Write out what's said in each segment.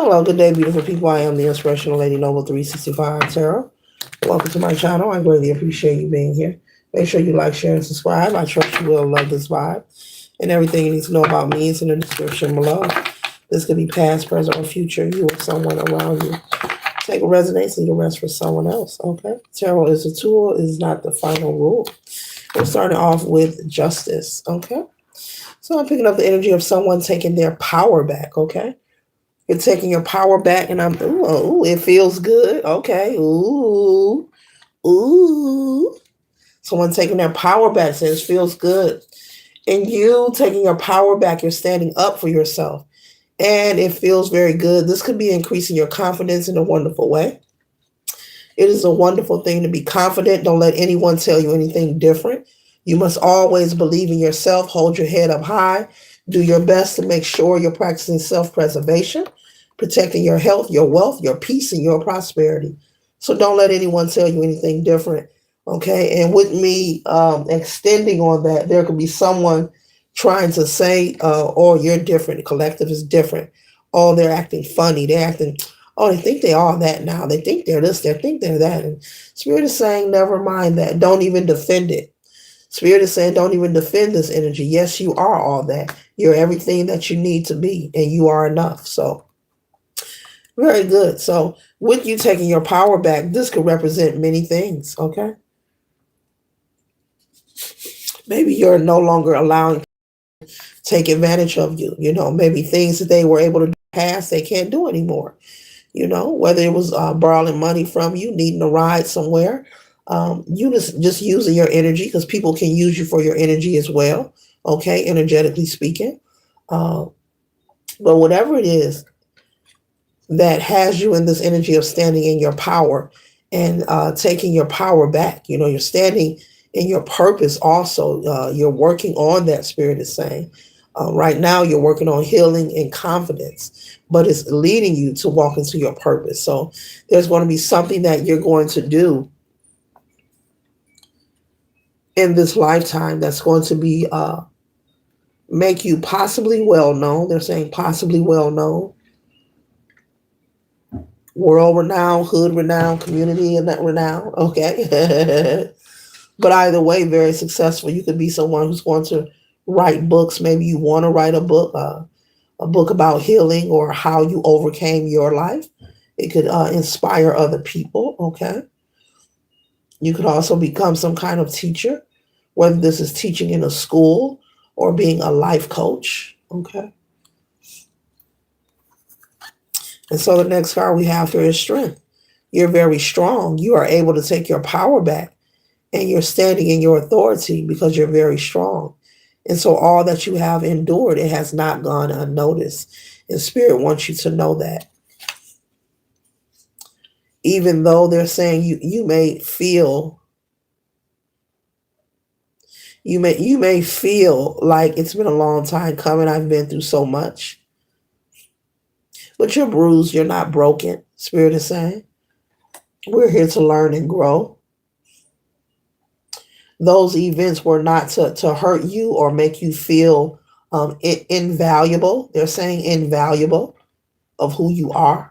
Hello, good day, beautiful people. I am the Inspirational Lady Noble 365 Tarot. Welcome to my channel. I greatly appreciate you being here. Make sure you like, share, and subscribe. I trust you will love this vibe. And everything you need to know about me is in the description below. This could be past, present, or future. You or someone around you. Take a resonance and you rest for someone else. Okay? Tarot is a tool, it is not the final rule. We're starting off with justice. Okay? So I'm picking up the energy of someone taking their power back. Okay? You're taking your power back, and it feels good. Okay, ooh. Someone taking their power back says feels good. And you taking your power back, you're standing up for yourself. And it feels very good. This could be increasing your confidence in a wonderful way. It is a wonderful thing to be confident. Don't let anyone tell you anything different. You must always believe in yourself. Hold your head up high. Do your best to make sure you're practicing self-preservation, protecting your health, your wealth, your peace, and your prosperity. So don't let anyone tell you anything different. Okay. And with me extending on that, there could be someone trying to say, oh, you're different. The collective is different. Oh, they're acting funny. They're acting, oh, they think they are that now. They think they're this. They think they're that. And Spirit is saying, never mind that. Don't even defend it. Spirit is saying, don't even defend this energy. Yes, you are all that. You're everything that you need to be, and you are enough. So, very good. So, with you taking your power back, this could represent many things. Okay. Maybe you're no longer allowing people to take advantage of you. Maybe things that they were able to do in the past, they can't do anymore. Whether it was borrowing money from you, needing a ride somewhere, you just using your energy, because people can use you for your energy as well. Okay, energetically speaking. Uh, but whatever it is that has you in this energy of standing in your power and taking your power back, you're standing in your purpose also. You're working on that, Spirit is saying. Right now, you're working on healing and confidence, but it's leading you to walk into your purpose. So there's going to be something that you're going to do in this lifetime that's going to be make you possibly well known. They're saying possibly well known, world renowned, hood renowned, community and that renowned. Okay. But either way, very successful. You could be someone who's going to write books. Maybe you want to write a book about healing or how you overcame your life. It could inspire other people. Okay. You could also become some kind of teacher, whether this is teaching in a school or being a life coach. Okay. And so the next card we have here is strength. You're very strong. You are able to take your power back, and you're standing in your authority because you're very strong. And so all that you have endured, it has not gone unnoticed. And Spirit wants you to know that. Even though they're saying you may feel like it's been a long time coming. I've been through so much. But you're bruised, you're not broken, Spirit is saying. We're here to learn and grow. Those events were not to hurt you or make you feel invaluable. They're saying invaluable of who you are.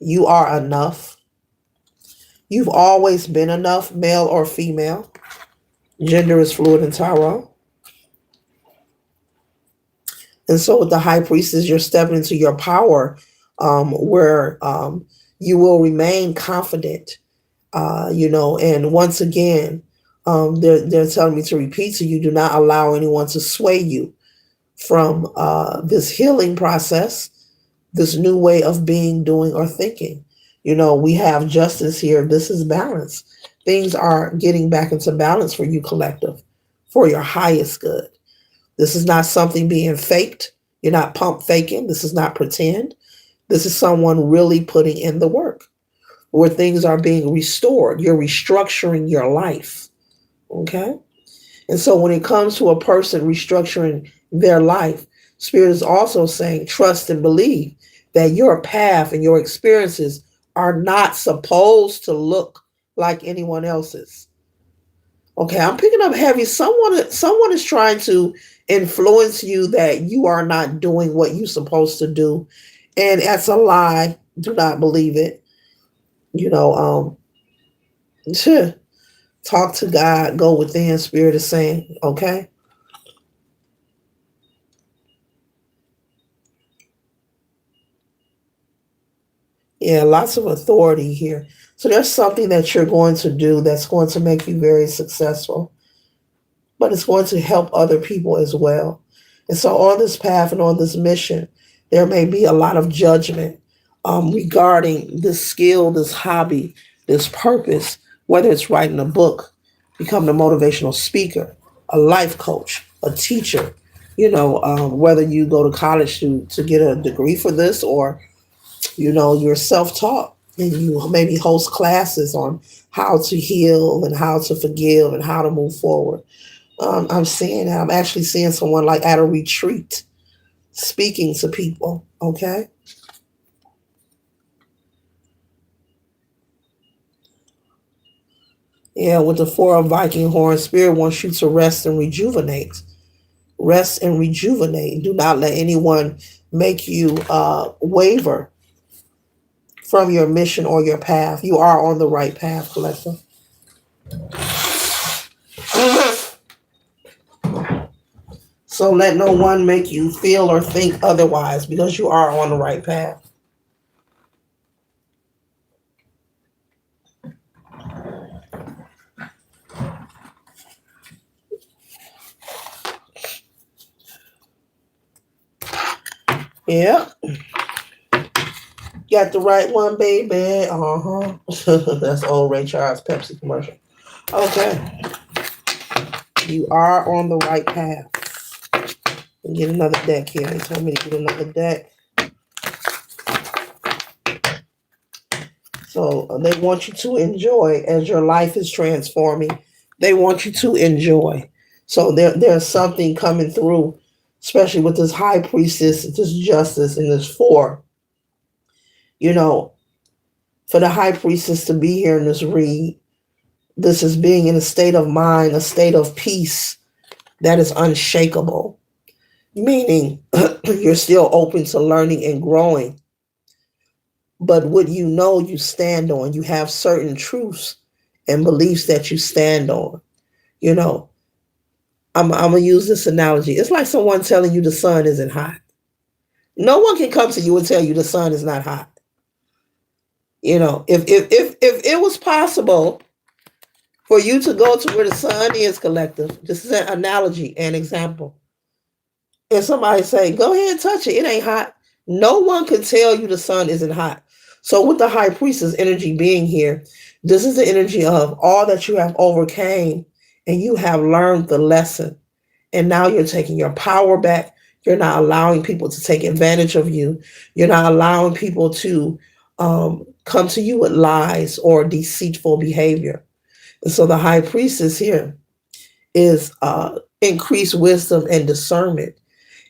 You are enough. You've always been enough, male or female. Gender is fluid in tarot. And so with the high priestess, you're stepping into your power, where you will remain confident, and once again, they're telling me to repeat to you, do not allow anyone to sway you from this healing process, this new way of being, doing, or thinking. We have justice here. This is balance. Things are getting back into balance for you, collective, for your highest good. This is not something being faked. You're not pump faking. This is not pretend. This is someone really putting in the work where things are being restored. You're restructuring your life. Okay. And so when it comes to a person restructuring their life, Spirit is also saying, trust and believe that your path and your experiences are not supposed to look like anyone else's. Okay, I'm picking up heavy. Someone is trying to influence you that you are not doing what you're supposed to do. And that's a lie. Do not believe it. You know, talk to God, go within, Spirit is saying, okay? Yeah, lots of authority here. So there's something that you're going to do that's going to make you very successful, but it's going to help other people as well. And so on this path and on this mission, there may be a lot of judgment regarding this skill, this hobby, this purpose, whether it's writing a book, becoming a motivational speaker, a life coach, a teacher, whether you go to college to get a degree for this, or you're self-taught and you maybe host classes on how to heal and how to forgive and how to move forward. I'm seeing that. I'm actually seeing someone like at a retreat speaking to people. Okay. Yeah, with the four of Viking horn, Spirit wants you to rest and rejuvenate. Rest and rejuvenate. Do not let anyone make you waver from your mission or your path. You are on the right path, collector. So let no one make you feel or think otherwise, because you are on the right path. Yeah, got the right one, baby. That's old Ray Charles Pepsi commercial. Okay, you are on the right path. Get another deck here. They told me to get another deck. So they want you to enjoy as your life is transforming. They want you to enjoy. So there's something coming through, especially with this high priestess, this justice, and this four. You know, for the high priestess to be here in this read, this is being in a state of mind, a state of peace that is unshakable. Meaning you're still open to learning and growing. But what you stand on. You have certain truths and beliefs that you stand on. You know, I'm going to use this analogy. It's like someone telling you the sun isn't hot. No one can come to you and tell you the sun is not hot. If it was possible for you to go to where the sun is, collective, this is an analogy, an example, and somebody say, go ahead and touch it, it ain't hot. No one can tell you the sun isn't hot. So with the high priestess energy being here, this is the energy of all that you have overcame, and you have learned the lesson. And now you're taking your power back. You're not allowing people to take advantage of you. You're not allowing people to come to you with lies or deceitful behavior. And so the high priestess here is increased wisdom and discernment.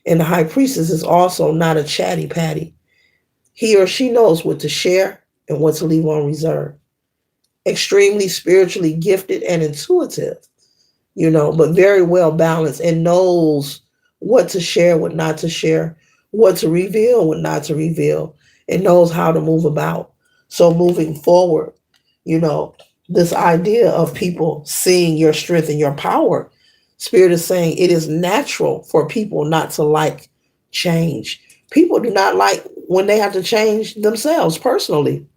And the high priestess is also not a chatty patty. He or she knows what to share and what to leave on reserve. Extremely spiritually gifted and intuitive, but very well balanced, and knows what to share, what not to share, what to reveal, what not to reveal, and knows how to move about. So moving forward, you know, this idea of people seeing your strength and your power, Spirit is saying it is natural for people not to like change. People do not like when they have to change themselves personally.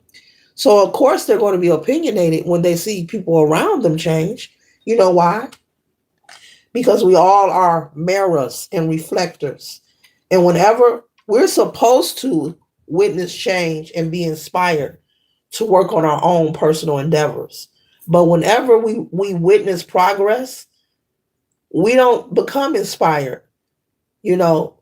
So of course they're going to be opinionated when they see people around them change. You know why? Because we all are mirrors and reflectors. And whenever we're supposed to witness change and be inspired to work on our own personal endeavors. But whenever we witness progress, we don't become inspired. You know,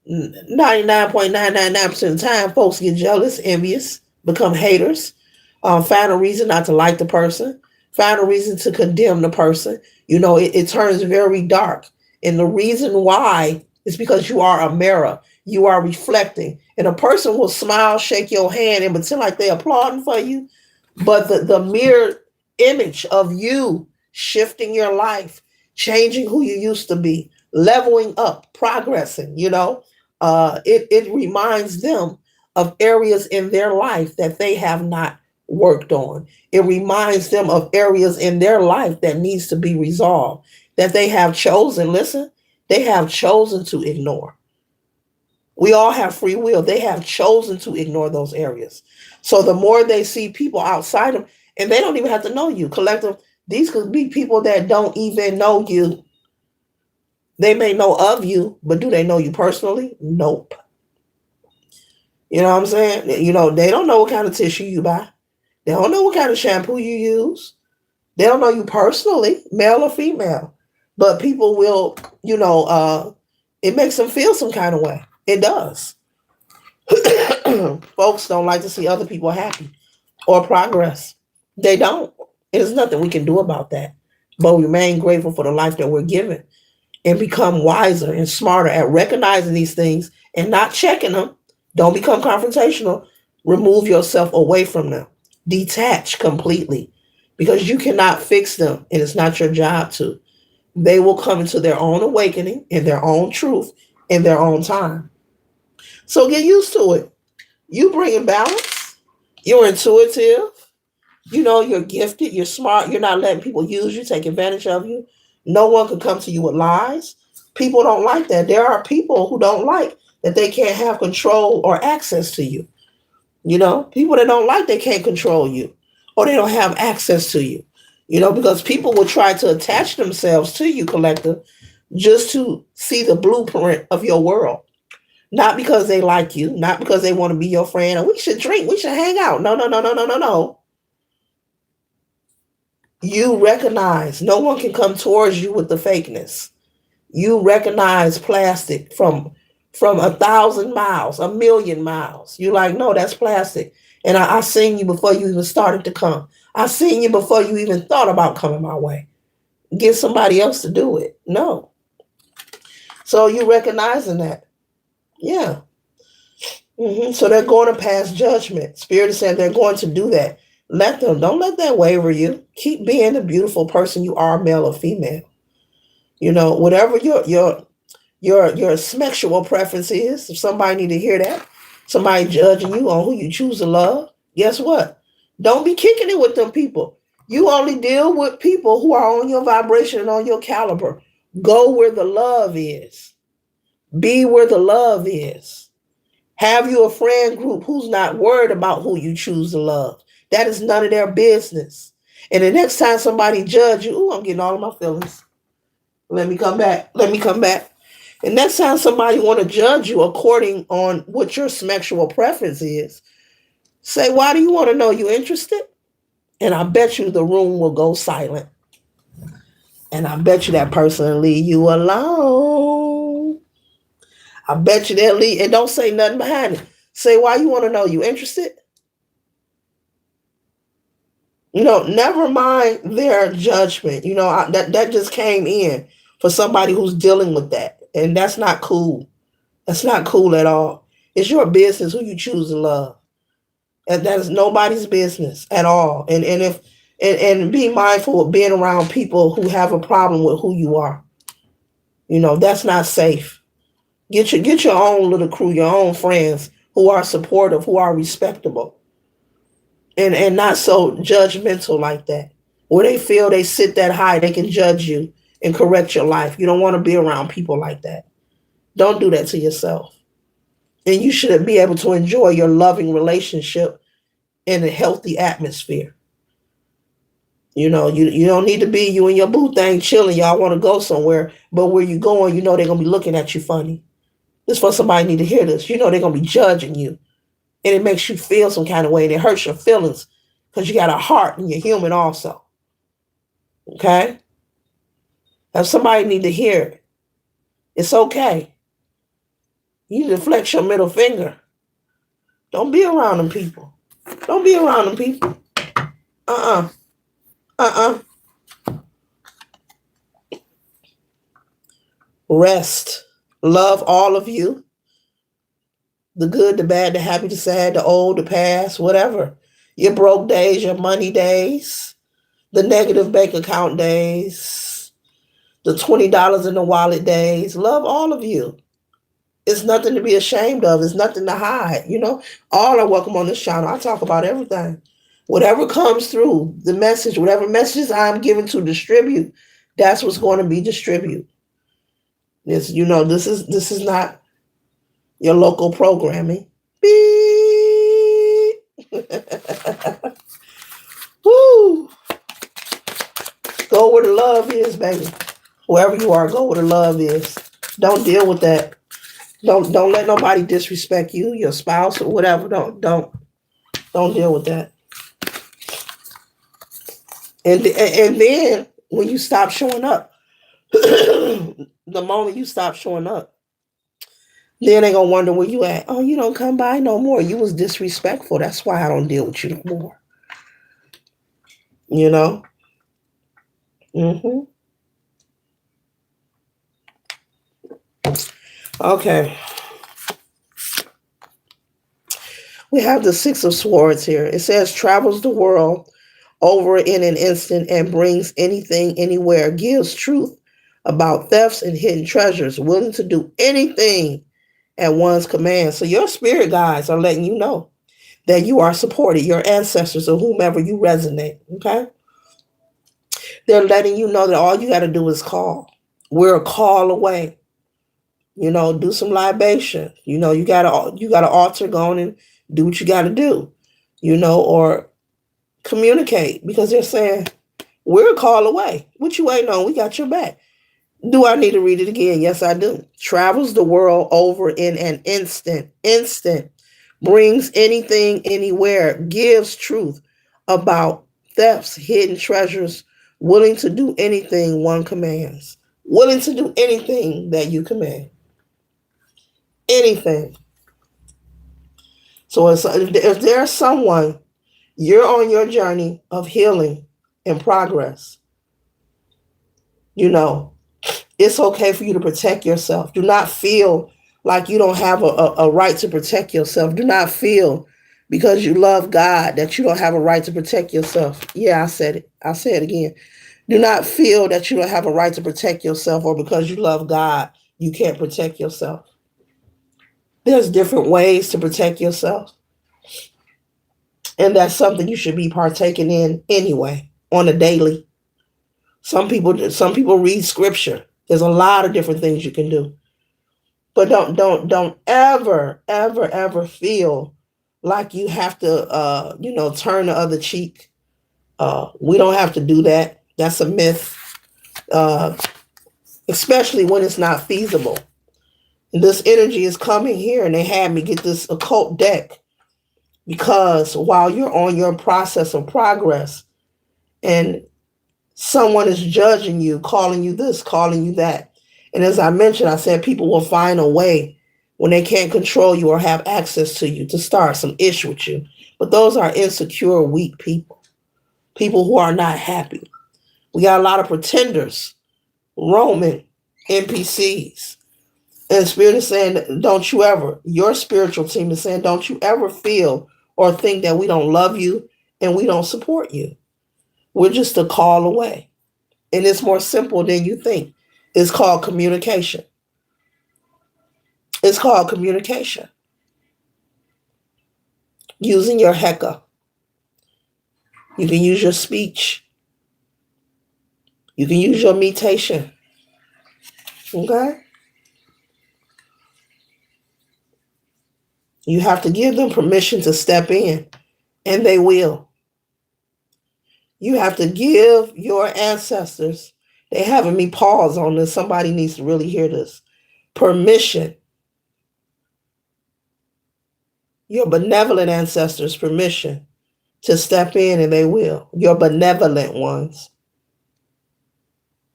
99.999% of the time, folks get jealous, envious, become haters, find a reason not to like the person, find a reason to condemn the person. It turns very dark. And the reason why is because you are a mirror. You are reflecting. And a person will smile, shake your hand, and pretend like they're applauding for you. But the mere image of you shifting your life, changing who you used to be, leveling up, progressing, it reminds them of areas in their life that they have not worked on. It reminds them of areas in their life that needs to be resolved, that they have chosen, listen, they have chosen to ignore. We all have free will. They have chosen to ignore those areas. So the more they see people outside them, and they don't even have to know you, collective, these could be people that don't even know you. They may know of you, but do they know you personally? Nope. You know what I'm saying? They don't know what kind of tissue you buy. They don't know what kind of shampoo you use. They don't know you personally, male or female. But people will, it makes them feel some kind of way. It does. Folks don't like to see other people happy or progress. They don't. There's nothing we can do about that. But remain grateful for the life that we're given and become wiser and smarter at recognizing these things and not checking them. Don't become confrontational. Remove yourself away from them. Detach completely because you cannot fix them and it's not your job to. They will come into their own awakening and their own truth in their own time. So get used to it. You bring in balance. You're intuitive. You're gifted. You're smart. You're not letting people use you, take advantage of you. No one can come to you with lies. People don't like that. There are people who don't like that they can't have control or access to you. People that don't like they can't control you or they don't have access to you. Because people will try to attach themselves to you, collective, just to see the blueprint of your world. Not because they like you, not because they want to be your friend, and we should drink, we should hang out. No, no, no, no, no, no, no. You recognize no one can come towards you with the fakeness. You recognize plastic from 1,000 miles, 1,000,000 miles. You're like, no, that's plastic. And I seen you before you even started to come. I seen you before you even thought about coming my way. Get somebody else to do it. No. So you recognizing that. Yeah. So they're going to pass judgment. Spirit is saying they're going to do that. Let them. Don't let that waver you. Keep being the beautiful person you are, male or female. Whatever your sexual preference is. If somebody need to hear that, somebody judging you on who you choose to love, guess what? Don't be kicking it with them people. You only deal with people who are on your vibration and on your caliber. Go where the love is. Be where the love is. Have you a friend group who's not worried about who you choose to love. That is none of their business. And the next time somebody judge you, I'm getting all of my feelings. Let me come back. And next time somebody want to judge you according on what your sexual preference is, say, why do you want to know? You interested? And I bet you the room will go silent. And I bet you that person will leave you alone. I bet you they'll leave and don't say nothing behind it. Say, why you want to know? You interested? Never mind their judgment. That just came in for somebody who's dealing with that. And that's not cool. That's not cool at all. It's your business who you choose to love. And that is nobody's business at all. And be mindful of being around people who have a problem with who you are. That's not safe. Get your own little crew, your own friends who are supportive, who are respectable. And not so judgmental like that. Where they feel they sit that high, they can judge you and correct your life. You don't want to be around people like that. Don't do that to yourself. And you should be able to enjoy your loving relationship in a healthy atmosphere. You don't need to be you and your boo thing chilling. Y'all want to go somewhere, but where you going, they're going to be looking at you funny. This for somebody need to hear this. They're going to be judging you. And it makes you feel some kind of way. And it hurts your feelings because you got a heart and you're human also. Okay? If somebody need to hear it, it's okay. You need to flex your middle finger. Don't be around them people. Don't be around them people. Rest. Love all of you. The good, the bad, the happy, the sad, the old, the past, whatever. Your broke days, your money days, the negative bank account days, the $20 in the wallet days. Love all of you. It's nothing to be ashamed of. It's nothing to hide. All are welcome on this channel. I talk about everything. Whatever comes through the message, whatever messages I'm given to distribute, that's what's going to be distributed. This is not your local programming. Beep. Woo. Go where the love is, baby. Wherever you are, go where the love is. Don't deal with that. Don't let nobody disrespect you, your spouse, or whatever. Don't deal with that. And then when you stop showing up, the moment you stop showing up, then they gonna wonder where you at. Oh, you don't come by no more. You was disrespectful. That's why I don't deal with you no more. You know. Okay. We have the Six of Swords here. It says travels the world over in an instant and brings anything anywhere, gives truth about thefts and hidden treasures, willing to do anything at one's command. So your spirit guides are letting you know that you are supported, your ancestors or whomever you resonate. Okay. They're letting you know that all you got to do is call. We're a call away. Do some libation. You got an altar going and do what you got to do. Or communicate, because they're saying we're a call away. What you waiting on? We got your back. Do I need to read it again? Yes, I do. Travels the world over in an instant. Instant. Brings anything anywhere. Gives truth about thefts, hidden treasures. Willing to do anything one commands. Willing to do anything that you command. Anything. So if there's someone, you're on your journey of healing and progress, it's okay for you to protect yourself. Do not feel like you don't have a right to protect yourself. Do not feel because you love God that you don't have a right to protect yourself. Yeah, I said it. I'll say it again. Do not feel that you don't have a right to protect yourself, or because you love God, you can't protect yourself. There's different ways to protect yourself. And that's something you should be partaking in anyway, on a daily. Some people read scripture. There's a lot of different things you can do. But don't ever feel like you have to turn the other cheek. We don't have to do that. That's a myth. Especially when it's not feasible. And this energy is coming here, and they had me get this occult deck, because while you're on your process of progress and someone is judging you, calling you this, calling you that. And as I mentioned, I said people will find a way when they can't control you or have access to you to start some issue with you. But those are insecure, weak people, people who are not happy. We got a lot of pretenders, Roman NPCs. And Spirit is saying, don't you ever, your spiritual team is saying, don't you ever feel or think that we don't love you and we don't support you. We're just a call away. And it's more simple than you think. It's called communication. It's called communication. Using your heka. You can use your speech. You can use your meditation. Okay? You have to give them permission to step in, and they will. You have to give your ancestors, they having me pause on this. Somebody needs to really hear this. Permission. Your benevolent ancestors permission to step in, and they will. Your benevolent ones.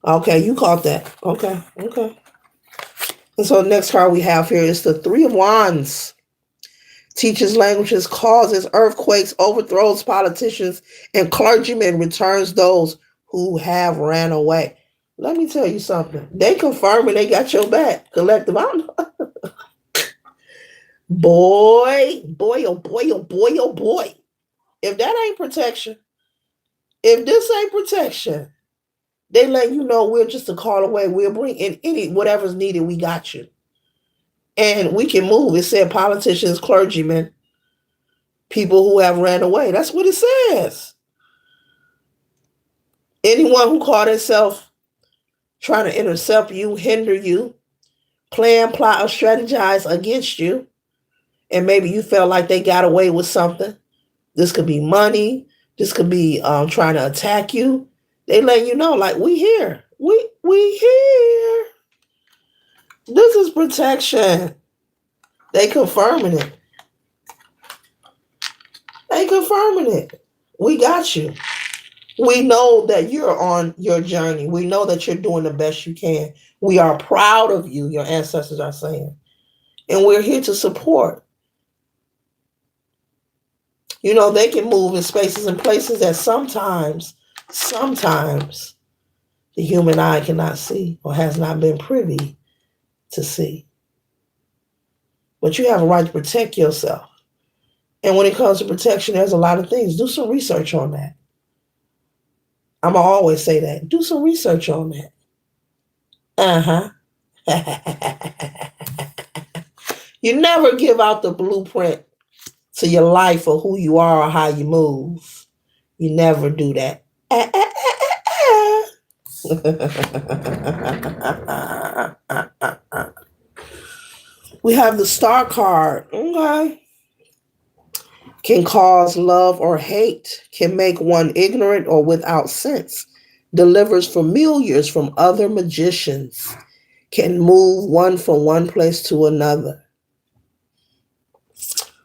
Okay, you caught that. Okay. And so the next card we have here is the Three of Wands. Teaches languages, causes earthquakes, overthrows politicians and clergymen, returns those who have ran away. Let me tell you something. They confirming they got your back, collective. I don't know. Boy, oh boy, oh boy, oh boy. If that ain't protection, if this ain't protection, they let you know we're just a call away. We'll bring in any whatever's needed. We got you. And we can move. It said politicians, clergymen, people who have ran away. That's what it says. Anyone who called themselves trying to intercept you, hinder you, plan, plot, or strategize against you, and maybe you felt like they got away with something. This could be money. This could be trying to attack you. They let you know, like, we here. We here. This is protection. They confirming it. They confirming it. We got you. We know that you're on your journey. We know that you're doing the best you can. We are proud of you, your ancestors are saying. And we're here to support. You know, they can move in spaces and places that sometimes the human eye cannot see or has not been privy to see. But you have a right to protect yourself. And when it comes to protection, there's a lot of things. Do some research on that. I'm going to always say that. Do some research on that. Uh-huh. You never give out the blueprint to your life or who you are or how you move. You never do that. We have the star card. Okay. Can cause love or hate, can make one ignorant or without sense, delivers familiars from other magicians, can move one from one place to another.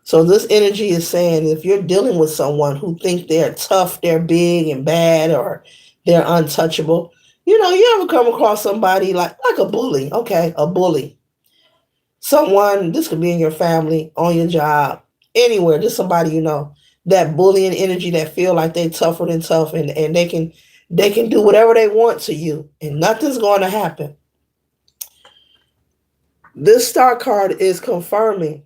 So this energy is saying if you're dealing with someone who think they're tough, they're big and bad, or they're untouchable, you know, you ever come across somebody like a bully, okay, a bully. Someone, this could be in your family, on your job, anywhere, just somebody you know, that bullying energy that feel like they tougher than tough and they can do whatever they want to you and nothing's going to happen. This star card is confirming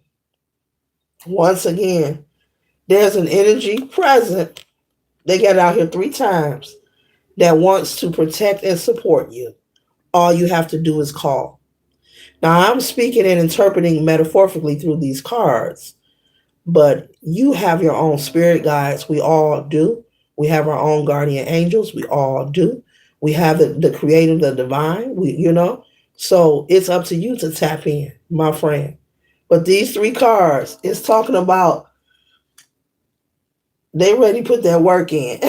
once again, there's an energy present. They got out here 3 times that wants to protect and support you. All you have to do is call. Now I'm speaking and interpreting metaphorically through these cards. But you have your own spirit guides. We all do. We have our own guardian angels. We all do. We have the creator, the divine. So it's up to you to tap in, my friend. But these 3 cards is talking about they ready to put that work in.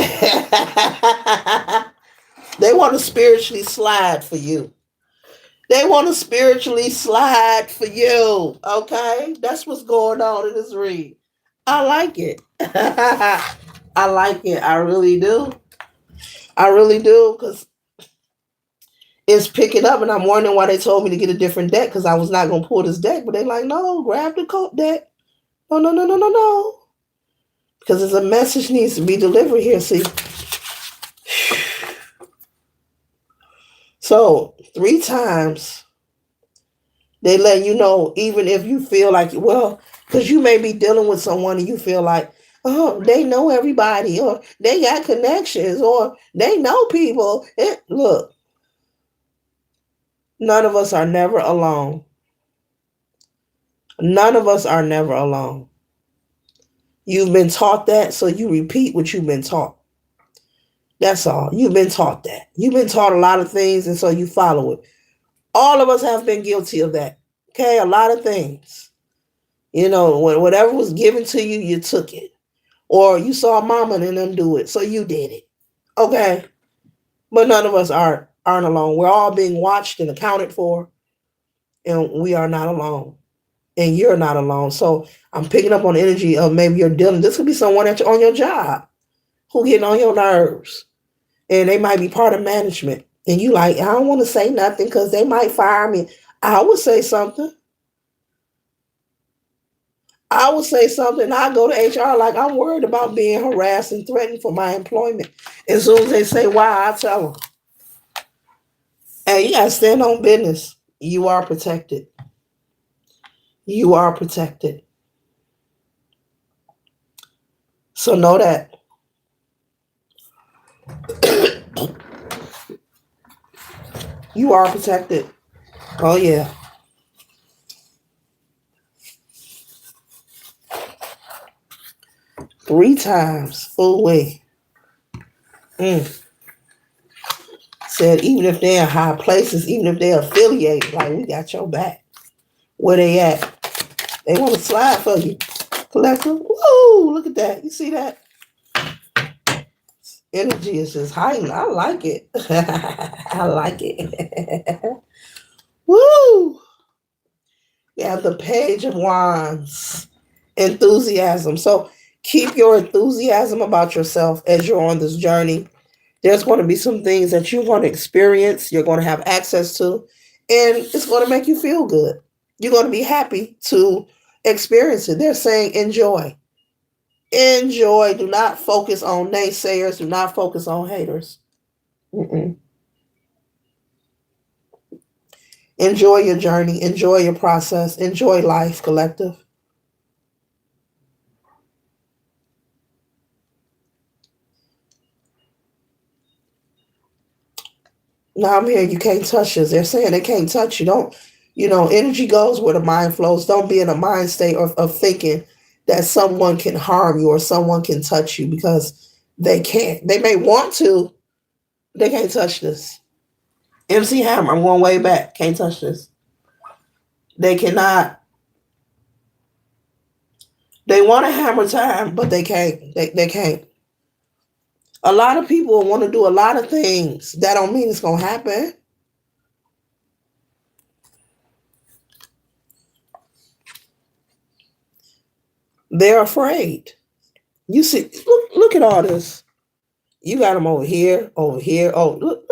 They want to spiritually slide for you. They want to spiritually slide for you. Okay? That's what's going on in this read. I like it. I like it. I really do. I really do because it's picking up, and I'm wondering why they told me to get a different deck because I was not going to pull this deck. But they like, no, grab the coat deck. No, no, no, no, no, no. Because there's a message needs to be delivered here. See. So 3 times they let you know, even if you feel like, well, because you may be dealing with someone and you feel like, oh, they know everybody, or they got connections, or they know people. Look, none of us are never alone. None of us are never alone. You've been taught that, so you repeat what you've been taught. That's all. You've been taught that. You've been taught a lot of things, and so you follow it. All of us have been guilty of that. Okay, a lot of things. You know, whatever was given to you, you took it. Or you saw mama and them do it, so you did it. Okay? But none of us aren't alone. We're all being watched and accounted for, and we are not alone. And you're not alone. So I'm picking up on the energy of maybe you're dealing. This could be someone on your job who getting on your nerves. And they might be part of management. And you like, I don't want to say nothing because they might fire me. I would say something. I would say something. I go to HR like I'm worried about being harassed and threatened for my employment. As soon as they say why, I tell them. And you gotta stand on business. You are protected. You are protected. So know that. You are protected. Oh yeah. 3 times. Oh, wait. Mm. Said even if they're in high places, even if they're affiliated, like we got your back. Where they at? They want to slide for you. Collector. Woo! Look at that. You see that? Energy is just heightened. I like it. I like it. Woo! You have the Page of Wands. Enthusiasm. So keep your enthusiasm about yourself as you're on this journey. There's going to be some things that you're going to experience, you're going to have access to, and it's going to make you feel good. You're going to be happy to experience it. They're saying enjoy. Enjoy. Do not focus on naysayers. Do not focus on haters. Mm-mm. Enjoy your journey. Enjoy your process. Enjoy life, collective. Now I'm here. You can't touch us. They're saying they can't touch you. Don't, energy goes where the mind flows. Don't be in a mind state of thinking that someone can harm you or someone can touch you, because they can't. They may want to. They can't touch this. MC Hammer, I'm going way back. Can't touch this. They cannot. They want a hammer time, but they can't. They can't. A lot of people want to do a lot of things. That don't mean it's going to happen. They're afraid. You see, look at all this. You got them over here, over here. Oh, look.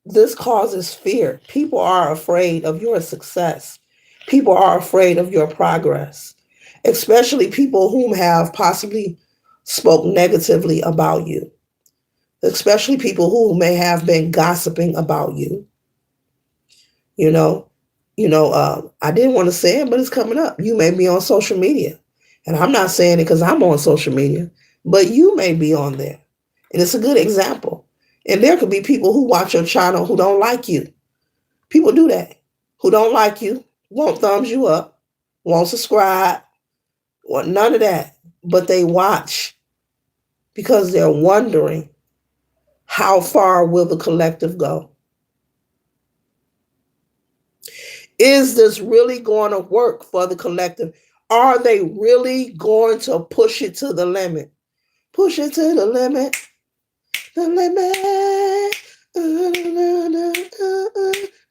This causes fear. People are afraid of your success. People are afraid of your progress, especially people whom have possibly spoke negatively about you, especially people who may have been gossiping about you. You know, I didn't want to say it, but it's coming up. You may be on social media, and I'm not saying it because I'm on social media, but you may be on there, and it's a good example. And there could be people who watch your channel who don't like you. People do that. Who don't like you, won't thumbs you up, won't subscribe, want none of that. But they watch because they're wondering, how far will the collective go? Is this really going to work for the collective? Are they really going to push it to the limit? Push it to the limit. The limit.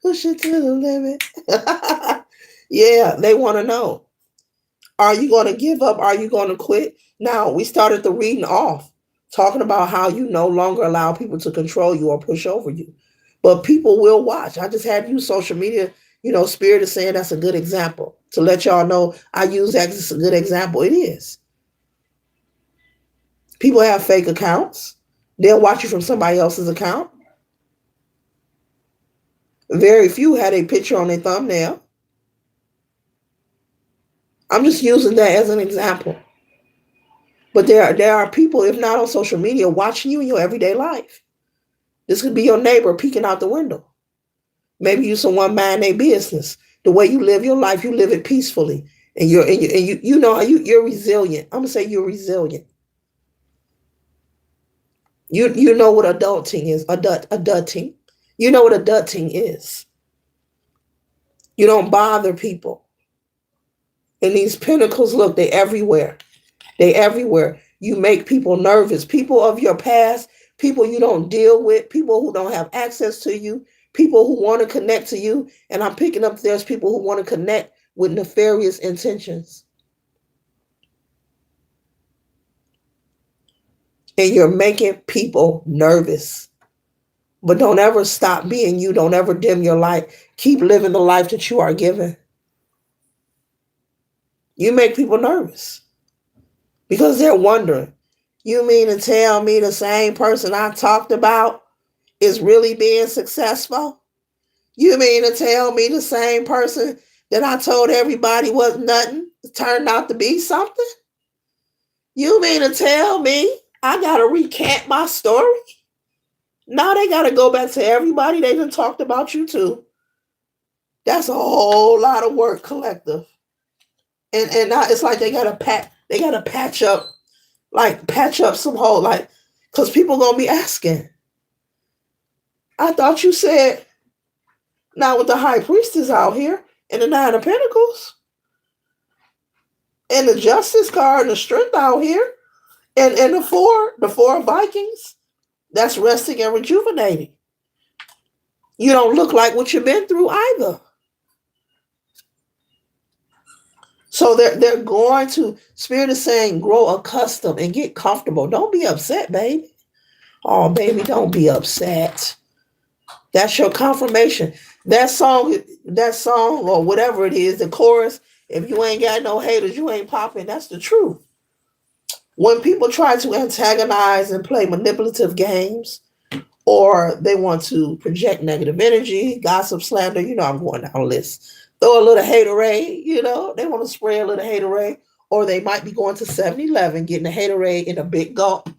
Push it to the limit. Yeah, they want to know. Are you going to give up? Are you going to quit? Now, we started the reading off talking about how you no longer allow people to control you or push over you. But people will watch. I just had you social media, Spirit is saying that's a good example. To let y'all know, I use that as a good example. It is. People have fake accounts. They'll watch you from somebody else's account. Very few had a picture on their thumbnail. I'm just using that as an example. But there are people, if not on social media, watching you in your everyday life. This could be your neighbor peeking out the window. Maybe you someone mind their business. The way you live your life, you live it peacefully, and you're resilient. I'm gonna say you're resilient. You know what adulting is. Adulting. You know what adulting is. You don't bother people. And these pinnacles, look, they're everywhere. They everywhere. You make people nervous. People of your past, people you don't deal with, people who don't have access to you, people who want to connect to you. And I'm picking up there's people who want to connect with nefarious intentions. And you're making people nervous. But don't ever stop being you. Don't ever dim your light. Keep living the life that you are given. You make people nervous because they're wondering, you mean to tell me the same person I talked about is really being successful? You mean to tell me the same person that I told everybody was nothing turned out to be something? You mean to tell me I got to recant my story? Now they got to go back to everybody they done talked about you to. That's a whole lot of work, collective. And now it's like they got to patch up Like patch up some hole, like, because people gonna be asking. I thought you said not with the high priestess out here and the nine of pentacles and the justice card and the strength out here and the four Vikings that's resting and rejuvenating. You don't look like what you've been through either. So they're going to, Spirit is saying, grow accustomed and get comfortable. Don't be upset, baby. Oh, baby, don't be upset. That's your confirmation. That song, or whatever it is, the chorus, if you ain't got no haters, you ain't popping. That's the truth. When people try to antagonize and play manipulative games, or they want to project negative energy, gossip, slander, I'm going down a list. Throw a little haterade, they want to spray a little haterade, or they might be going to 7-Eleven, getting a haterade in a big gulp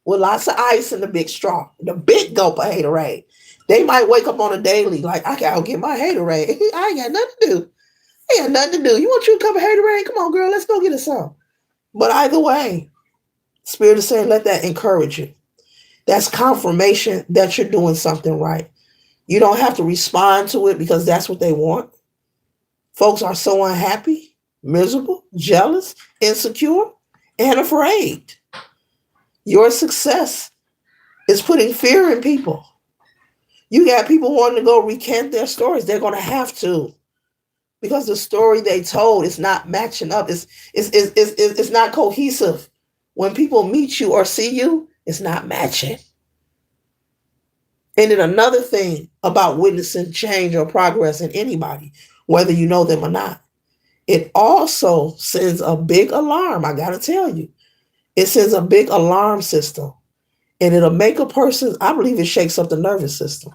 with lots of ice and a big straw, the big gulp of haterade. They might wake up on a daily like, I gotta get my haterade. I ain't got nothing to do. I ain't got nothing to do. You want you a cup of haterade? Come on, girl, let's go get us some. But either way, Spirit is saying, let that encourage you. That's confirmation that you're doing something right. You don't have to respond to it because that's what they want. Folks are so unhappy, miserable, jealous, insecure, and afraid. Your success is putting fear in people. You got people wanting to go recant their stories. They're going to have to, because the story they told is not matching up. It's not cohesive. When people meet you or see you, it's not matching. And then another thing about witnessing change or progress in anybody, whether you know them or not, it also sends a big alarm. I got to tell you, it sends a big alarm system, and it'll make a person, I believe it shakes up the nervous system.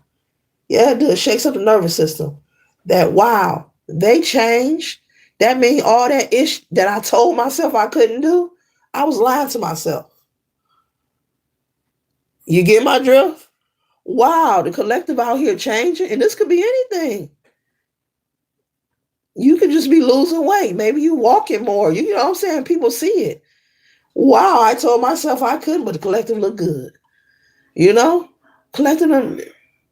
Yeah, it does. It shakes up the nervous system. That, wow, they changed. That means all that ish that I told myself I couldn't do, I was lying to myself. You get my drift? Wow, the collective out here changing, and this could be anything. You could just be losing weight. Maybe you walking more. You know what I'm saying? People see it. Wow, I told myself I couldn't, but the collective looked good. Collective,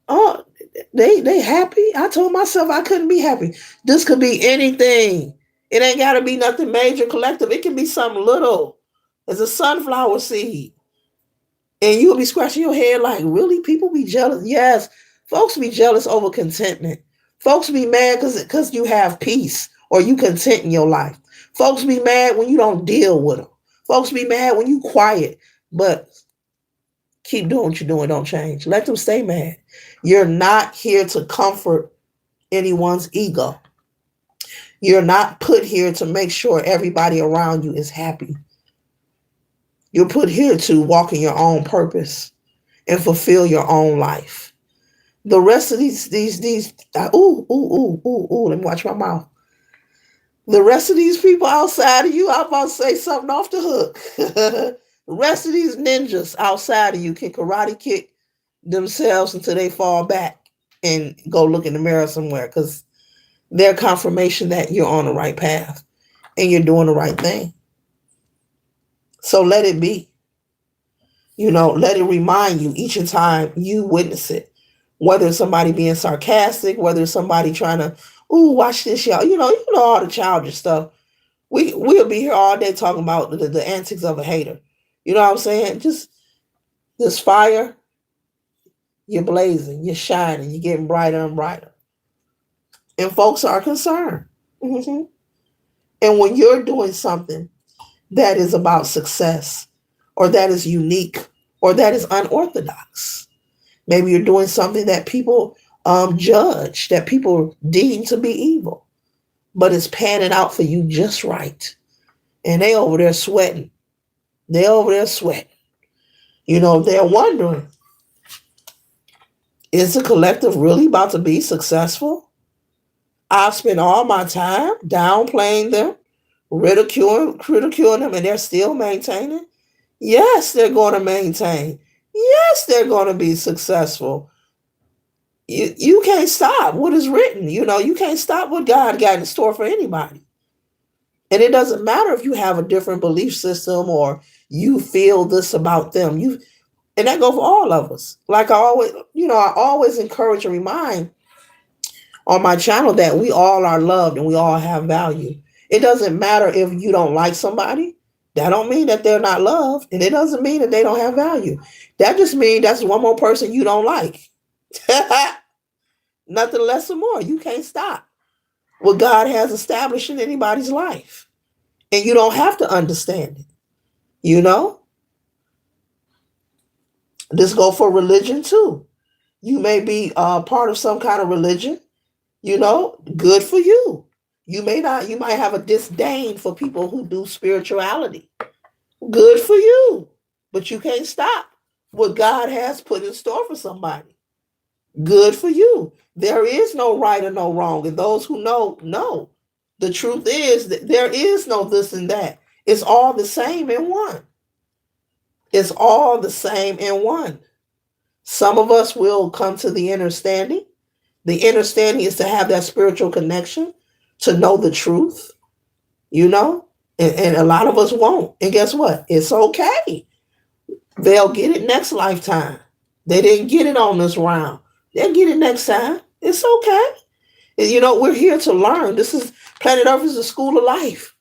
oh, they happy. I told myself I couldn't be happy. This could be anything. It ain't got to be nothing major, collective. It can be something little. As a sunflower seed. And you'll be scratching your head like, really? People be jealous? Yes. Folks be jealous over contentment. Folks be mad because you have peace or you content in your life. Folks be mad when you don't deal with them. Folks be mad when you quiet. But keep doing what you're doing. Don't change. Let them stay mad. You're not here to comfort anyone's ego. You're not put here to make sure everybody around you is happy. You're put here to walk in your own purpose and fulfill your own life. The rest of these, let me watch my mouth. The rest of these people outside of you, I'm about to say something off the hook. The rest of these ninjas outside of you can karate kick themselves until they fall back and go look in the mirror somewhere, because they're confirmation that you're on the right path and you're doing the right thing. So let it be. Let it remind you each and time you witness it. Whether it's somebody being sarcastic, whether it's somebody trying to, watch this, y'all. All the childish stuff. We'll be here all day talking about the antics of a hater. You know what I'm saying? Just this fire, you're blazing, you're shining, you're getting brighter and brighter. And folks are concerned. Mm-hmm. And when you're doing something that is about success, or that is unique, or that is unorthodox. Maybe you're doing something that people judge, that people deem to be evil, but it's panning out for you just right. And they over there sweating. They're wondering, is the collective really about to be successful? I've spent all my time downplaying them, ridiculing them, and they're still maintaining. Yes, they're going to maintain. Yes, they're going to be successful. You can't stop what is written. You can't stop what God got in store for anybody. And it doesn't matter if you have a different belief system or you feel this about them. And that goes for all of us. Like I always encourage and remind on my channel that we all are loved and we all have value. It doesn't matter if you don't like somebody. That don't mean that they're not loved, and it doesn't mean that they don't have value. That just means that's one more person you don't like. Nothing less or more. You can't stop what God has established in anybody's life. And you don't have to understand it. You know? This go for religion too. You may be part of some kind of religion, good for you. You might have a disdain for people who do spirituality. Good for you. But you can't stop what God has put in store for somebody. Good for you. There is no right or no wrong. And those who know. The truth is that there is no this and that. It's all the same in one. It's all the same in one. Some of us will come to the understanding. The understanding is to have that spiritual connection, to know the truth, and a lot of us won't. And guess what? It's okay. They'll get it next lifetime. They didn't get it on this round. They'll get it next time. It's okay. And, we're here to learn. Planet Earth is a school of life.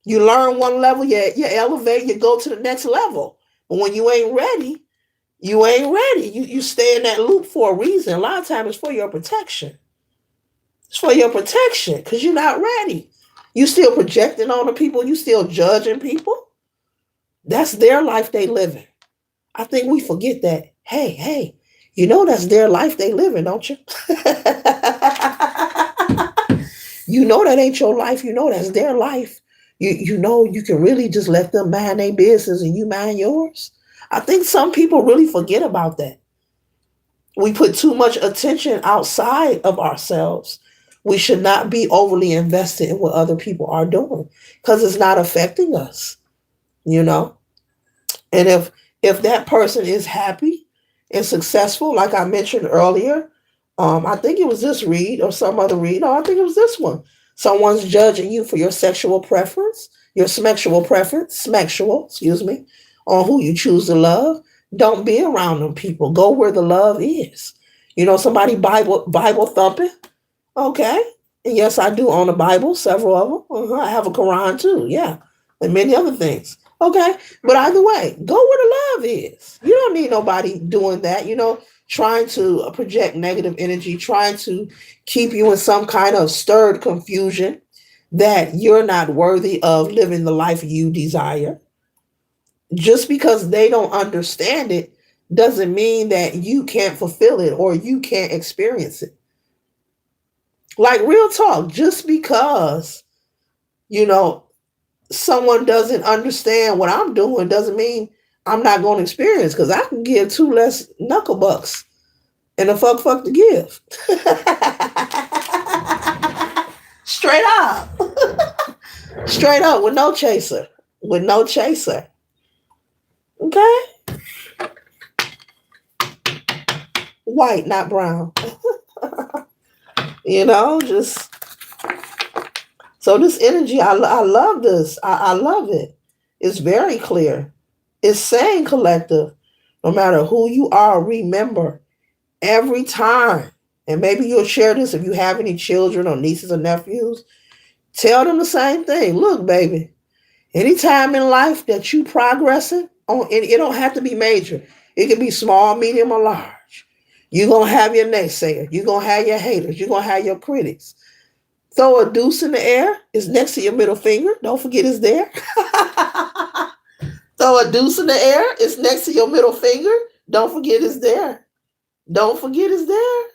You learn one level, you elevate, you go to the next level. But when you ain't ready, you ain't ready. You stay in that loop for a reason. A lot of times it's for your protection. It's for your protection because you're not ready. You still projecting on the people. You still judging people. That's their life they living. I think we forget that. Hey, that's their life they living, don't you? That ain't your life. That's their life. You can really just let them mind their business and you mind yours. I think some people really forget about that. We put too much attention outside of ourselves. We should not be overly invested in what other people are doing because it's not affecting us, And if that person is happy and successful, like I mentioned earlier, I think it was this read or some other read. No, I think it was this one. Someone's judging you for your sexual preference, on who you choose to love. Don't be around them people. Go where the love is. Somebody Bible thumping. Okay. And yes, I do own a Bible, several of them. I have a Quran too. Yeah. And many other things. Okay. But either way, go where the love is. You don't need nobody doing that, trying to project negative energy, trying to keep you in some kind of stirred confusion that you're not worthy of living the life you desire. Just because they don't understand it doesn't mean that you can't fulfill it or you can't experience it. Like real talk, just because, someone doesn't understand what I'm doing doesn't mean I'm not going to experience, because I can give 2 less knuckle bucks and a fuck to give. Straight up. Straight up with no chaser. Okay? White, not brown. Just so this energy, I love this. I love it. It's very clear. It's saying, collective, no matter who you are, remember every time, and maybe you'll share this if you have any children or nieces or nephews, tell them the same thing. Look, baby, anytime in life that you progressing on, it don't have to be major. It can be small, medium, or large. You're going to have your naysayer. You're going to have your haters. You're going to have your critics. Throw a deuce in the air. It's next to your middle finger. Don't forget it's there. Throw a deuce in the air. It's next to your middle finger. Don't forget it's there. Don't forget it's there.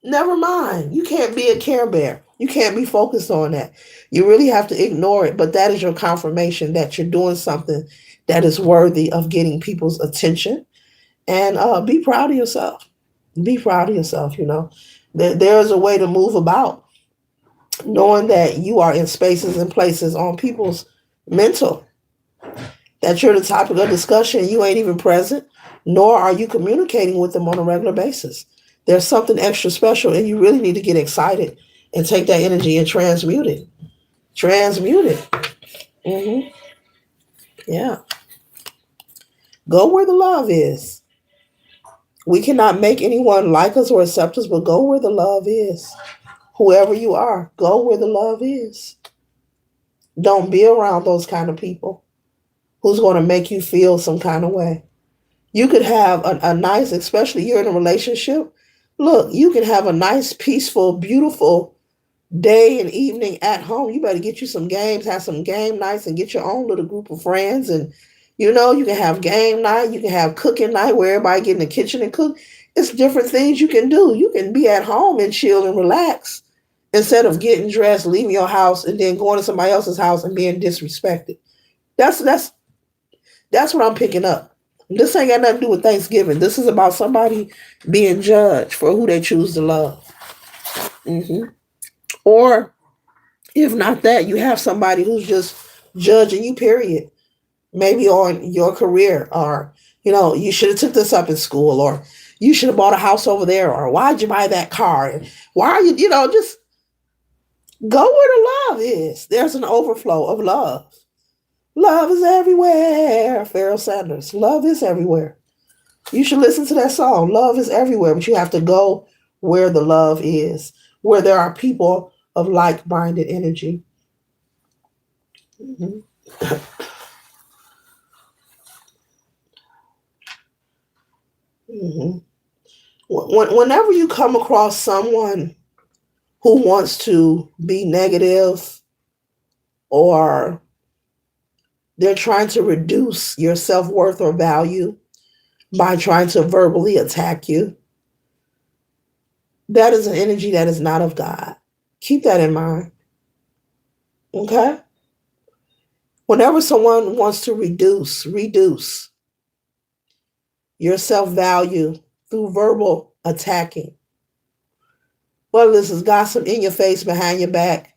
Never mind. You can't be a Care Bear. You can't be focused on that. You really have to ignore it. But that is your confirmation that you're doing something that is worthy of getting people's attention. And be proud of yourself. Be proud of yourself, There's a way to move about, knowing that you are in spaces and places on people's mental, that you're the topic of discussion, you ain't even present, nor are you communicating with them on a regular basis. There's something extra special, and you really need to get excited and take that energy and transmute it. Transmute it. Hmm. Yeah. Go where the love is. We cannot make anyone like us or accept us, but go where the love is. Whoever you are, go where the love is. Don't be around those kind of people who's going to make you feel some kind of way. You could have a nice, especially you're in a relationship. Look, you can have a nice, peaceful, beautiful day and evening at home. You better get you some games, have some game nights, and get your own little group of friends. And you can have game night, you can have cooking night where everybody get in the kitchen and cook. It's different things you can do. You can be at home and chill and relax instead of getting dressed, leaving your house, and then going to somebody else's house and being disrespected. That's what I'm picking up. This ain't got nothing to do with Thanksgiving. This is about somebody being judged for who they choose to love. Hmm. Or if not that, you have somebody who's just judging you, period. Maybe on your career, or you should have took this up in school, or you should have bought a house over there, or why'd you buy that car? And why are just go where the love is. There's an overflow of love. Love is everywhere. Pharoah Sanders. Love is everywhere. You should listen to that song. Love is everywhere, but you have to go where the love is, where there are people of like-minded energy. Mhm. Mhm. Whenever you come across someone who wants to be negative, or they're trying to reduce your self-worth or value by trying to verbally attack you, that is an energy that is not of God. Keep that in mind. Okay? Whenever someone wants to reduce your self-value through verbal attacking, whether this is gossip in your face, behind your back,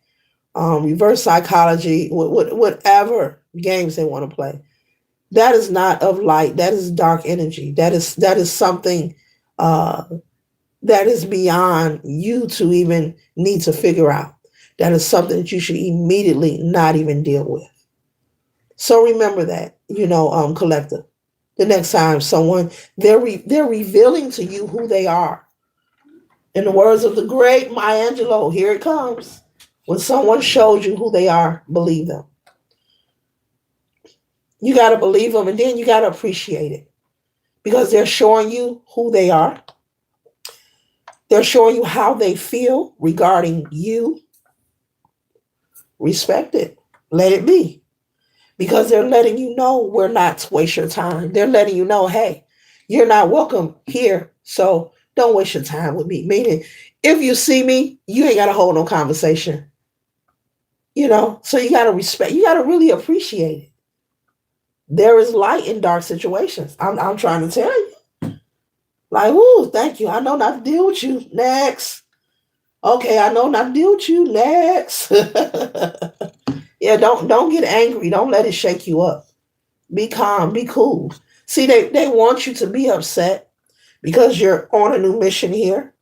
reverse psychology, whatever games they want to play, that is not of light. That is dark energy. That is something uh, that is beyond you to even need to figure out. That is something that you should immediately not even deal with. So remember that, collective. The next time someone they're revealing to you who they are. In the words of the great Maya Angelou, here it comes. When someone shows you who they are, believe them. You got to believe them, and then you got to appreciate it because they're showing you who they are. They're showing you how they feel regarding you. Respect it. Let it be. Because they're letting you know we're not to waste your time. They're letting you know, hey, you're not welcome here. So don't waste your time with me. Meaning, if you see me, you ain't got to hold no conversation. So you got to respect, you got to really appreciate it. There is light in dark situations. I'm trying to tell you. Like, ooh, thank you. I know not to deal with you. Next. Okay, I know not to deal with you. Next. Yeah, don't get angry. Don't let it shake you up. Be calm, be cool. See, they want you to be upset because you're on a new mission here.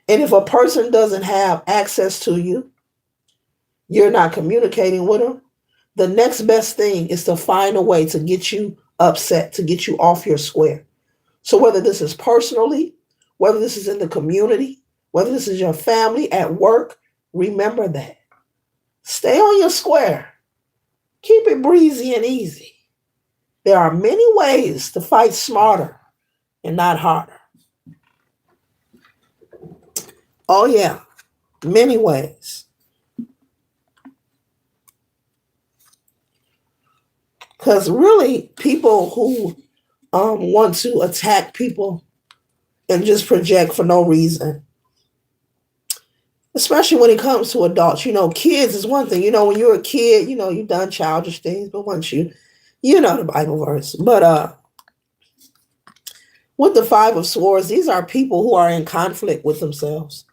And if a person doesn't have access to you, you're not communicating with them, the next best thing is to find a way to get you upset, to get you off your square. So whether this is personally, whether this is in the community, whether this is your family, at work, remember that. Stay on your square. Keep it breezy and easy. There are many ways to fight smarter and not harder. Oh, yeah, many ways. Because really, people who want to attack people and just project for no reason, especially when it comes to adults. Kids is one thing. When you're a kid, you've done childish things, but once you know the Bible verse. But with the Five of Swords, these are people who are in conflict with themselves.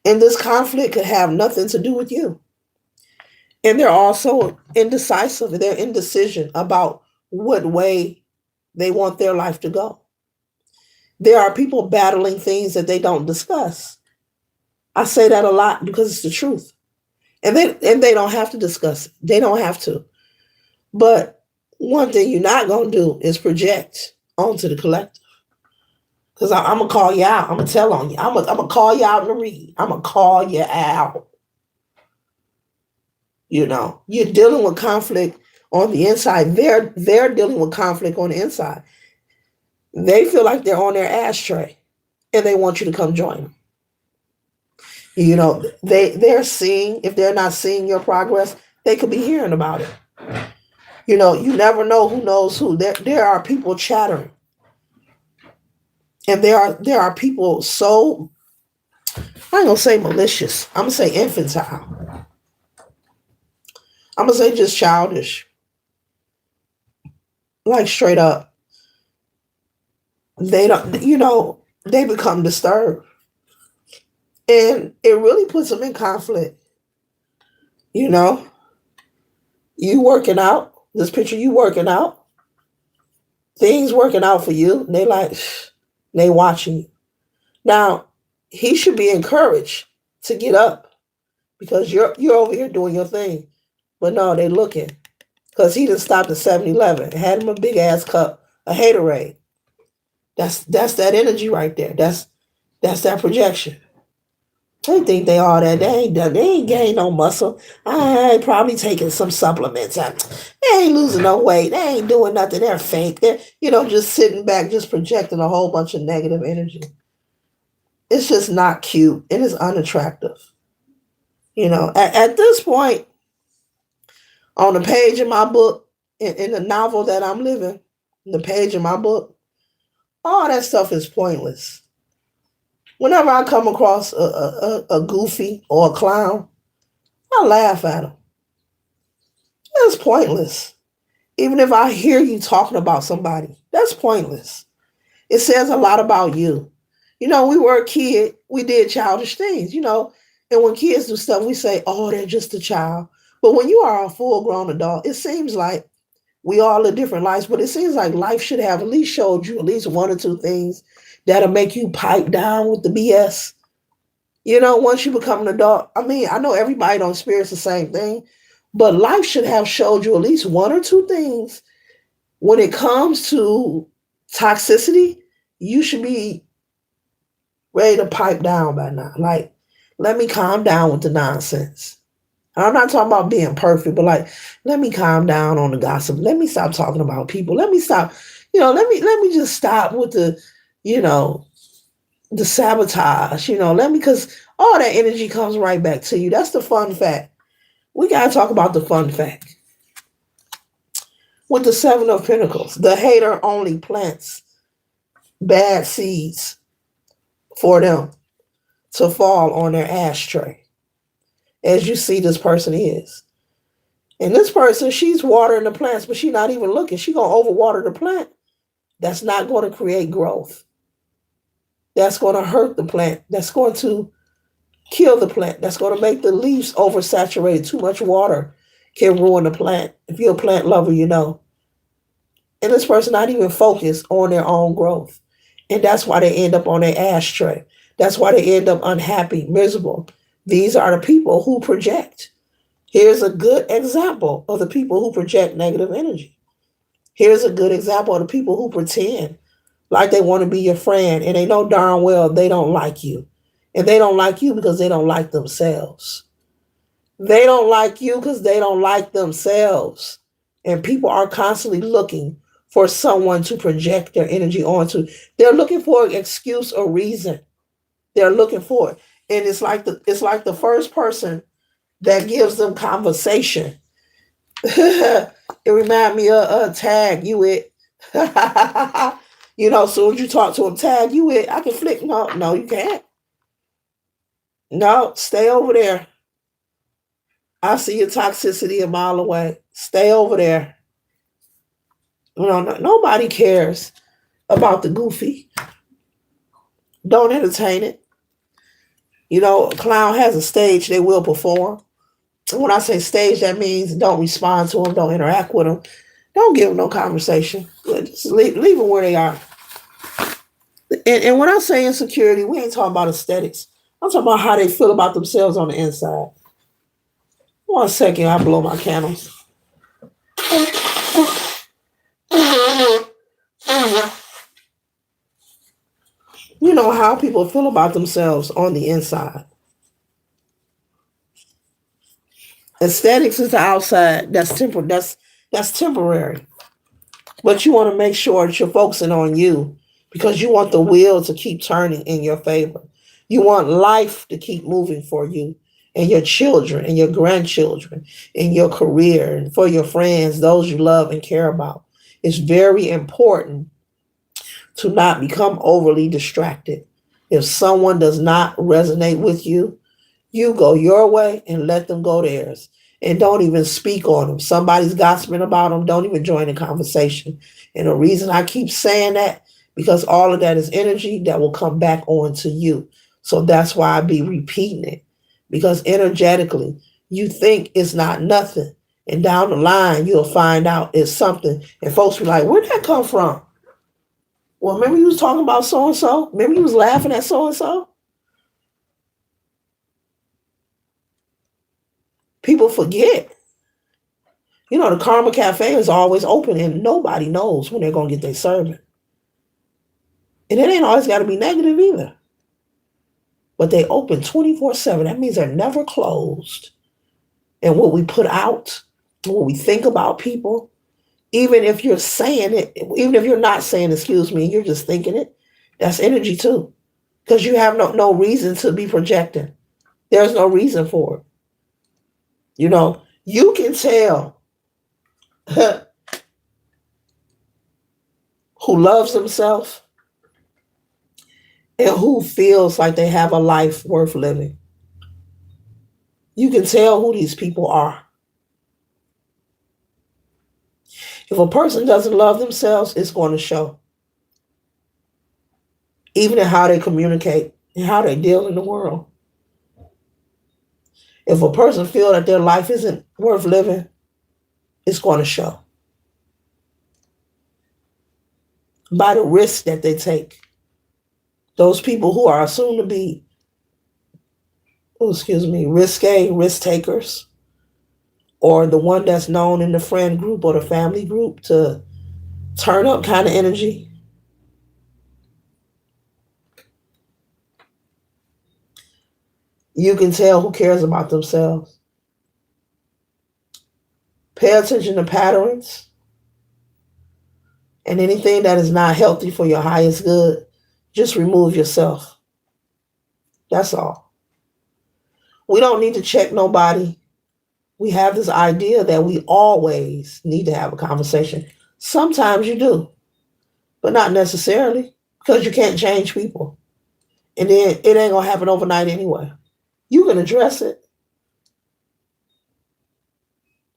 And this conflict could have nothing to do with you. And they're also indecisive. They're indecision about what way they want their life to go. There are people battling things that they don't discuss. I say that a lot because it's the truth. And they don't have to discuss it. They don't have to. But one thing you're not gonna do is project onto the collective. Because I'm gonna call you out. I'm gonna tell on you. I'm gonna call you out in the read. I'm gonna call you out. You're dealing with conflict on the inside. They're dealing with conflict on the inside. They feel like they're on their ashtray, and they want you to come join them. They're seeing. If they're not seeing your progress, they could be hearing about it. You never know who knows who. There are people chattering, and there are people so, I ain't gonna say malicious. I'm gonna say infantile. I'm gonna say just childish. Like straight up. They don't, they become disturbed. And it really puts them in conflict. You know, you working out, this picture you working out, things working out for you. And they like, they watching you. Now, he should be encouraged to get up because you're over here doing your thing. But no, they looking. Because he just stopped at 7-Eleven, had him a big ass cup of haterade. That's that energy right there. That's that projection. They think they all that. They ain't gained no muscle. I ain't probably taking some supplements. They ain't losing no weight. They ain't doing nothing. They're fake. They're, just sitting back, just projecting a whole bunch of negative energy. It's just not cute. It is unattractive. At this point, on the page in my book, in the novel that I'm living, the page in my book, all that stuff is pointless. Whenever I come across a goofy or a clown, I laugh at them. That's pointless. Even if I hear you talking about somebody, that's pointless. It says a lot about you. We were a kid, we did childish things, and when kids do stuff, we say, oh, they're just a child. But when you are a full-grown adult, it seems like we all live different lives, but it seems like life should have at least showed you at least one or two things that'll make you pipe down with the BS. Once you become an adult, I know everybody don't experience the same thing, but life should have showed you at least one or two things. When it comes to toxicity, you should be ready to pipe down by now. Like, let me calm down with the nonsense. I'm not talking about being perfect, but like, let me calm down on the gossip. Let me stop talking about people. Let me stop, let me just stop with the sabotage, because all that energy comes right back to you. That's the fun fact. We got to talk about the fun fact. With the Seven of Pentacles, the hater only plants bad seeds for them to fall on their ashtray. As you see, this person is. And this person, she's watering the plants, but she's not even looking. She's going to overwater the plant. That's not going to create growth. That's going to hurt the plant. That's going to kill the plant. That's going to make the leaves oversaturated. Too much water can ruin the plant. If you're a plant lover, you know. And this person not even focused on their own growth. And that's why they end up on their ashtray. That's why they end up unhappy, miserable. These are the people who project. Here's a good example of the people who project negative energy. Here's a good example of the people who pretend like they want to be your friend and they know darn well they don't like you. And they don't like you because they don't like themselves. They don't like you because they don't like themselves. And people are constantly looking for someone to project their energy onto. They're looking for an excuse or reason. They're looking for it. And it's like the first person that gives them conversation. It reminds me of tag you it. As soon as you talk to them, tag you it. I can flick. No, you can't. No, stay over there. I see your toxicity a mile away. Stay over there. Nobody cares about the goofy. Don't entertain it. A clown has a stage, they will perform. When I say stage, that means don't respond to them, don't interact with them, don't give them no conversation. Just leave them where they are. And when I say insecurity, we ain't talking about aesthetics. I'm talking about how they feel about themselves on the inside. One second, I blow my candles. You know how people feel about themselves on the inside. Aesthetics is the outside. That's temporary. But you want to make sure that you're focusing on you because you want the wheel to keep turning in your favor. You want life to keep moving for you and your children and your grandchildren and your career and for your friends, those you love and care about. It's very important to not become overly distracted. If someone does not resonate with you, you go your way and let them go theirs. And don't even speak on them. Somebody's gossiping about them, don't even join the conversation. And the reason I keep saying that, because all of that is energy that will come back onto you. So that's why I be repeating it. Because energetically, you think it's not nothing. And down the line, you'll find out it's something. And folks be like, where'd that come from? Well, remember you was talking about so and so? Remember you was laughing at so and so? People forget. You know, the Karma Cafe is always open and nobody knows when they're going to get their serving. And it ain't always got to be negative either. But they open 24/7. That means they're never closed. And what we put out, what we think about people, even if you're saying it, even if you're not saying, excuse me, you're just thinking it, that's energy too. Because you have no reason to be projecting. There's no reason for it. You know, you can tell who loves themselves and who feels like they have a life worth living. You can tell who these people are. If a person doesn't love themselves, it's going to show. Even in how they communicate and how they deal in the world. If a person feels that their life isn't worth living, it's going to show. By the risk that they take. Those people who are assumed to be, risque, risk takers, or the one that's known in the friend group or the family group to turn up kind of energy. You can tell who cares about themselves. Pay attention to patterns and anything that is not healthy for your highest good. Just remove yourself. That's all. We don't need to check nobody. We have this idea that we always need to have a conversation. Sometimes you do, but not necessarily because you can't change people. And then it ain't going to happen overnight anyway. You can address it,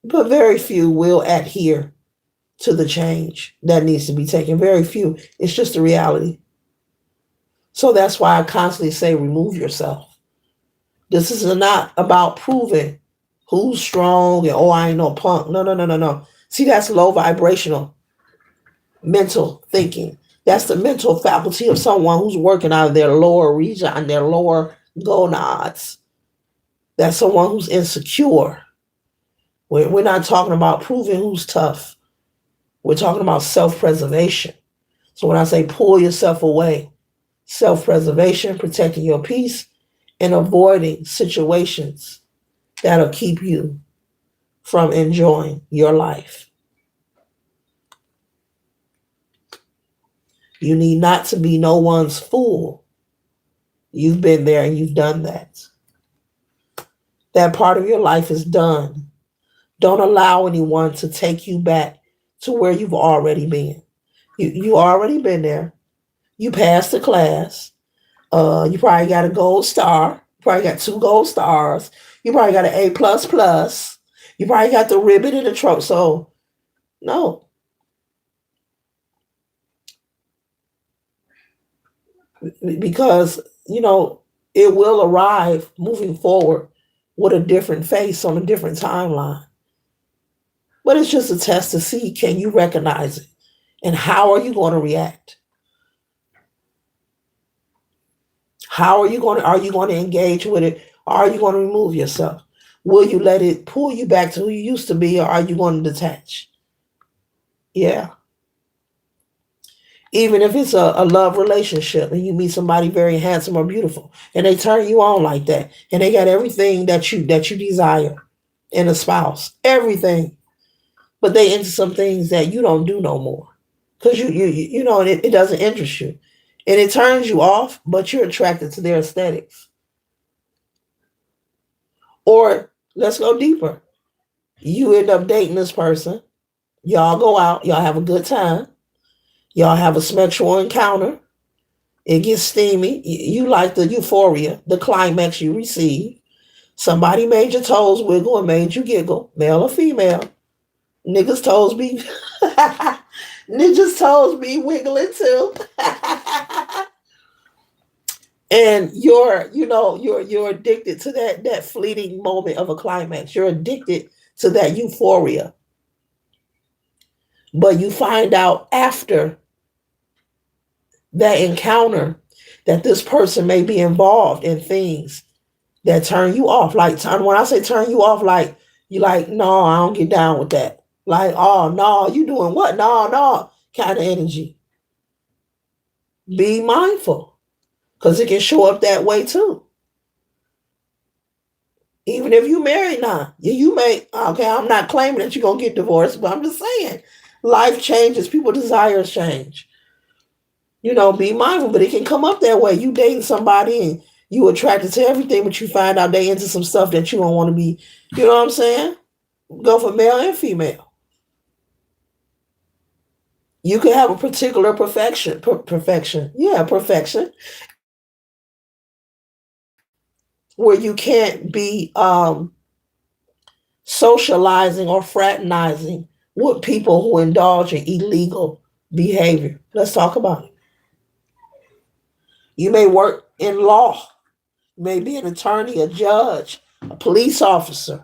but very few will adhere to the change that needs to be taken. Very few. It's just a reality. So that's why I constantly say remove yourself. This is not about proving who's strong and, oh, I ain't no punk. No. See, that's low vibrational mental thinking. That's the mental faculty of someone who's working out of their lower region, their lower gonads. That's someone who's insecure. We're not talking about proving who's tough. We're talking about self-preservation. So when I say pull yourself away, self-preservation, protecting your peace, and avoiding situations that'll keep you from enjoying your life. You need not to be no one's fool. You've been there and you've done that. That part of your life is done. Don't allow anyone to take you back to where you've already been. You already been there. You passed the class. You probably got a gold star. You probably got 2 gold stars. You probably got an A++. You probably got the ribbon and the trophy. So, no. Because, it will arrive moving forward with a different face on a different timeline. But it's just a test to see, can you recognize it? And how are you going to react? Are you going to engage with it? Or are you going to remove yourself? Will you let it pull you back to who you used to be, or are you going to detach? Yeah. Even if it's a love relationship and you meet somebody very handsome or beautiful and they turn you on like that and they got everything that you desire in a spouse, everything, but they into some things that you don't do no more because you know, and it doesn't interest you and it turns you off, but you're attracted to their aesthetics. Or let's go deeper. You end up dating this person, y'all go out, y'all have a good time, y'all have a sexual encounter. It gets steamy. You like the euphoria, the climax you receive. Somebody made your toes wiggle and made you giggle, male or female. Niggas' toes be niggas' toes be wiggling too. And you're addicted to that fleeting moment of a climax. You're addicted to that euphoria. But you find out after that encounter that this person may be involved in things that turn you off. Like when I say turn you off, like you like, no, I don't get down with that. Like, oh no, you doing what? No, no, kind of energy. Be mindful, because it can show up that way too. Even if you married now, you may, okay, I'm not claiming that you're gonna get divorced, but I'm just saying life changes, people desires change. Be mindful, but it can come up that way. You dating somebody and you attracted to everything, but you find out they into some stuff that you don't want to be, you know what I'm saying? Go for male and female. You can have a particular perfection. Yeah, perfection, where you can't be socializing or fraternizing with people who indulge in illegal behavior. Let's talk about it. You may work in law, you may be an attorney, a judge, a police officer,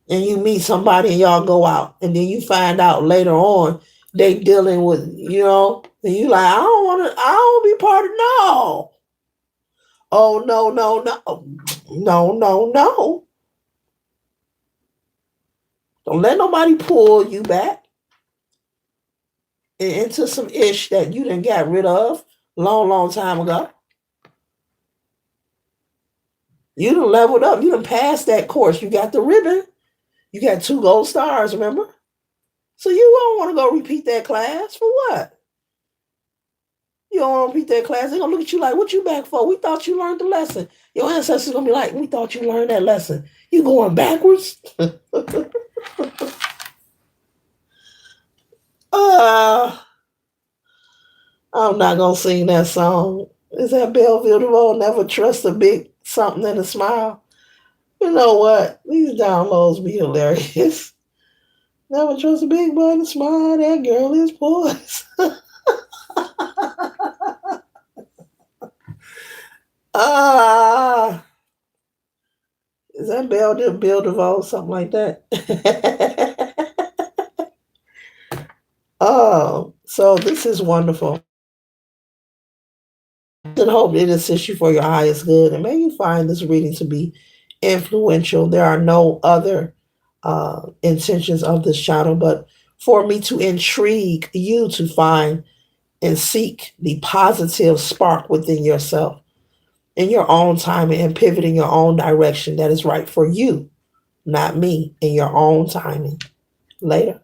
and you meet somebody and y'all go out, and then you find out later on they dealing with, and you like, I don't be part of, no. Oh, no, no, no. No, no, no. Don't let nobody pull you back into some ish that you done got rid of long, long time ago. You done leveled up. You done passed that course. You got the ribbon. You got 2 gold stars, remember? So you don't want to go repeat that class for what? You don't want to repeat that class. They're going to look at you like, what you back for? We thought you learned the lesson. Your ancestors going to be like, we thought you learned that lesson. You going backwards? I'm not going to sing that song. Is that Belleville DeVoe? Never trust a big something and a smile. You know what? These downloads be hilarious. Never trust a big boy and a smile. That girl is poison. Ah, is that Bill DeVoe? Something like that. Oh, so this is wonderful. And hope it assists you for your highest good. And may you find this reading to be influential. There are no other intentions of this channel, but for me to intrigue you to find and seek the positive spark within yourself in your own time and pivot in your own direction that is right for you, not me, in your own timing. Later.